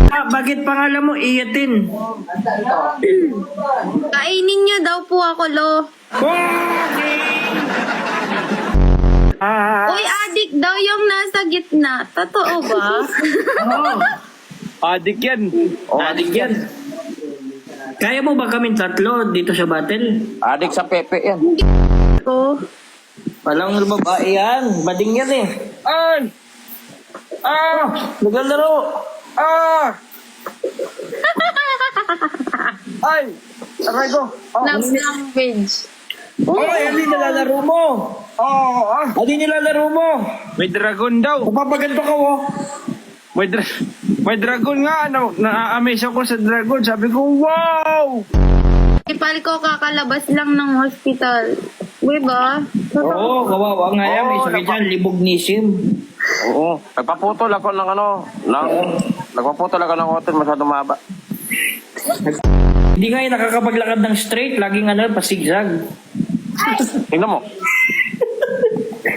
Bakit pangalan mo Iyatin? Kainin niyo daw po ako, lo. Uy, adik daw yung nasa gitna. Totoo ba? Adik yan. Adik yan. Kaya mo ba kaming tatlo dito sa battle? Adik sa Pepe yan. Ko. Walang babae yan. Bading yan eh. Ay! Naglalaro. Ay! Aray ko. Love language. Hindi nilalaro mo. Hindi nilalaro mo. May dragon daw. Papaganto ka oh. May dragon nga. Ano, na-amaze ako sa dragon. Sabi ko, wow! Ipal ko kakalabas lang ng hospital. Diba? Oo, kawawa nga yan. May sakit yan. Libognisim. Oo. Nagpaputol ako ng nagpaputol ako ng hotel masyado mahaba. Hindi nga yung nakakapaglakad ng straight. Laging pasigzag. Tingnan mo.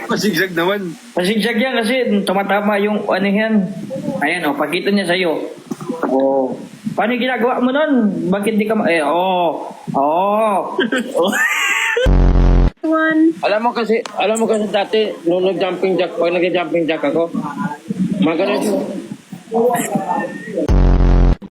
Pasigzag naman. Pasigzag yan kasi tumatama yung ano yan. Ayan pakita niya sa'yo. Oo. Paano yung ginagawa mo nun? Bakit di ka Alam mo kasi dati nung nag-jumping jack, pag nag-jumping jack ako, magaling